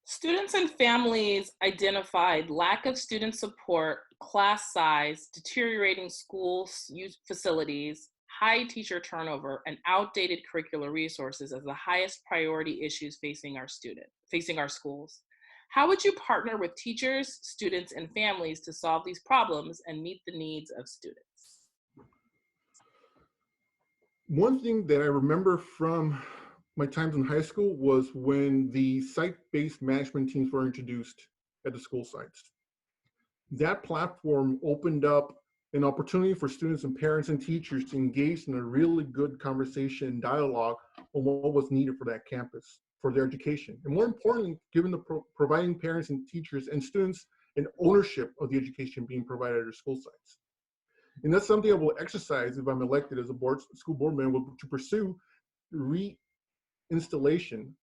Students and families identified lack of student support, class size, deteriorating use facilities, high teacher turnover, and outdated curricular resources as the highest priority issues facing our schools. How would you partner with teachers, students, and families to solve these problems and meet the needs of students? One thing that I remember from my times in high school was when the site-based management teams were introduced at the school sites. That platform opened up an opportunity for students and parents and teachers to engage in a really good conversation and dialogue on what was needed for that campus, for their education. And more importantly, given the providing parents and teachers and students an ownership of the education being provided at their school sites. And that's something I will exercise if I'm elected as a school board member, to pursue reinstallation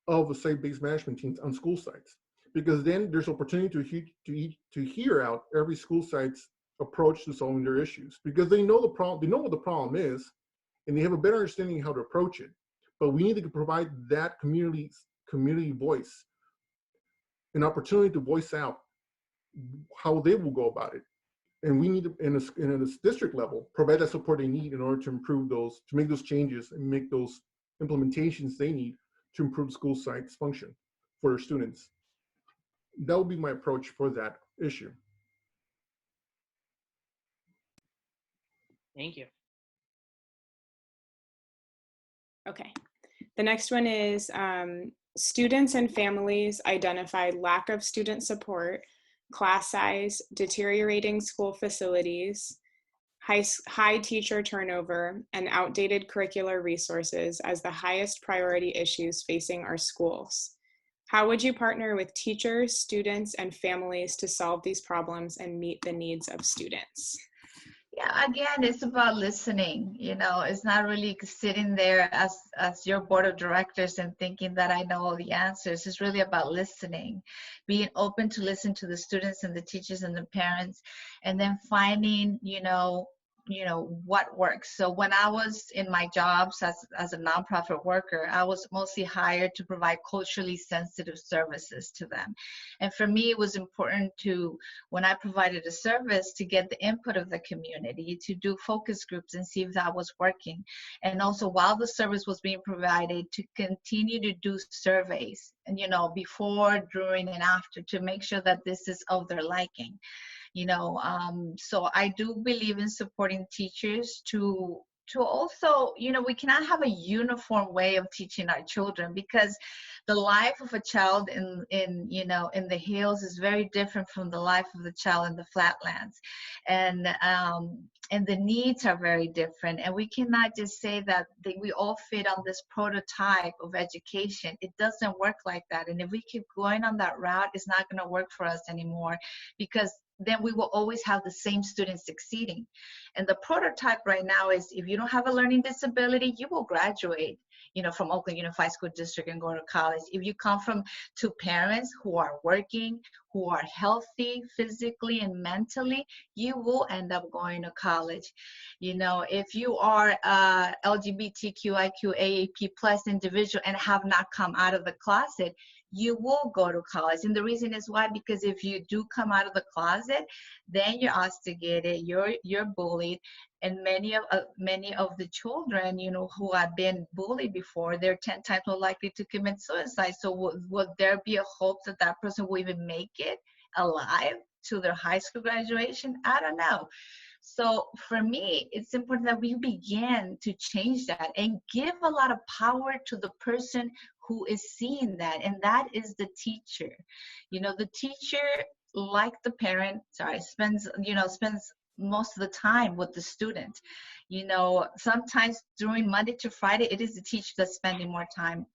of a site-based management teams on school sites, because then there's opportunity to hear out every school site's approach to solving their issues, because they know the problem, they know what the problem is, and they have a better understanding of how to approach it. But we need to provide that community voice an opportunity to voice out how they will go about it. And we need to, in a district level, provide that support they need in order to improve those, to make those changes and make those implementations they need to improve the school site's function for their students. That would be my approach for that issue. Thank you. Okay. The next one is students and families identified lack of student support, class size, deteriorating school facilities, high teacher turnover, and outdated curricular resources as the highest priority issues facing our schools. How would you partner with teachers, students, and families to solve these problems and meet the needs of students? Yeah, again, it's about listening. It's not really sitting there as your board of directors and thinking that I know all the answers. It's really about listening, being open to listen to the students and the teachers and the parents, and then finding, what works. So when I was in my jobs as a nonprofit worker, I was mostly hired to provide culturally sensitive services to them. And for me, it was important to, when I provided a service, to get the input of the community, to do focus groups and see if that was working. And also, while the service was being provided, to continue to do surveys, and before, during, and after, to make sure that this is of their liking. So I do believe in supporting teachers to also, we cannot have a uniform way of teaching our children, because the life of a child in the hills is very different from the life of the child in the flatlands, and the needs are very different. And we cannot just say that we all fit on this prototype of education. It doesn't work like that. And if we keep going on that route, it's not going to work for us anymore, because then we will always have the same students succeeding. And the prototype right now is, if you don't have a learning disability, you will graduate, from Oakland Unified School District and go to college. If you come from two parents who are working, who are healthy physically and mentally, you will end up going to college. If you are a LGBTQIQ AAP+ individual and have not come out of the closet, you will go to college. And the reason is why? Because if you do come out of the closet, then you're ostigated, you're bullied, and many of the children, who have been bullied before, they're 10 times more likely to commit suicide. So would there be a hope that that person will even make it alive to their high school graduation? I don't know. So for me, it's important that we begin to change that and give a lot of power to the person who is seeing that, and that is the teacher. The teacher, like the parent, spends most of the time with the student. Sometimes during Monday to Friday, it is the teacher that's spending more time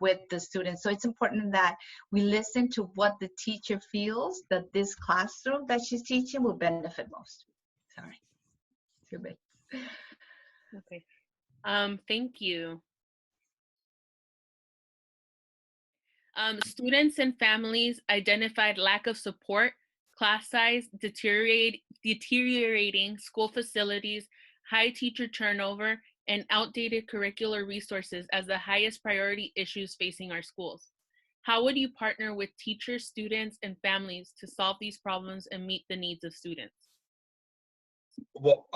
with the students. So it's important that we listen to what the teacher feels that this classroom that she's teaching will benefit most. Sorry, too big. Okay. Thank you. Students and families identified lack of support, class size, deteriorating school facilities, high teacher turnover, and outdated curricular resources as the highest priority issues facing our schools. How would you partner with teachers, students, and families to solve these problems and meet the needs of students? Well,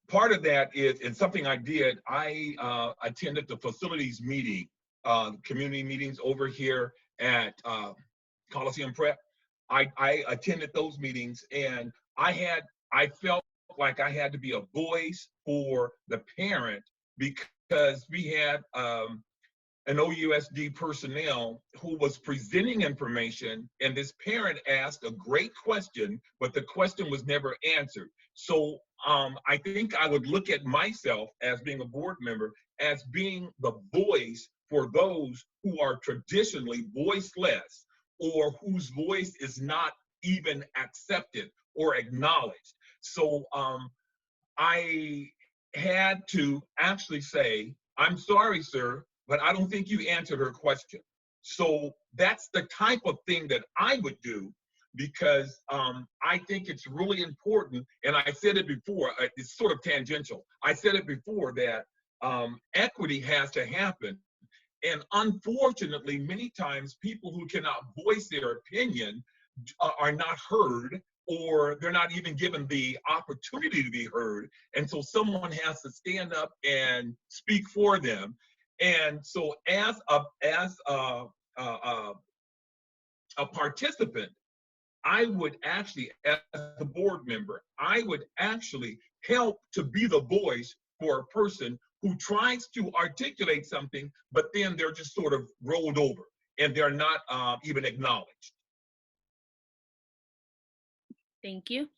part of that is, and something I did, I attended the facilities meeting, community meetings over here at Coliseum Prep. I attended those meetings, and I felt like I had to be a voice for the parent, because we had an OUSD personnel who was presenting information, and this parent asked a great question, but the question was never answered. So I think I would look at myself as being a board member as being the voice for those who are traditionally voiceless, or whose voice is not even accepted or acknowledged. So I had to actually say, "I'm sorry, sir, but I don't think you answered her question." So that's the type of thing that I would do, because I think it's really important. And I said it before, it's sort of tangential. I said it before that equity has to happen. And unfortunately, many times people who cannot voice their opinion are not heard, or they're not even given the opportunity to be heard. And so someone has to stand up and speak for them. And so as a participant, I would actually, as a board member, I would actually help to be the voice for a person who tries to articulate something, but then they're just sort of rolled over and they're not even acknowledged. Thank you.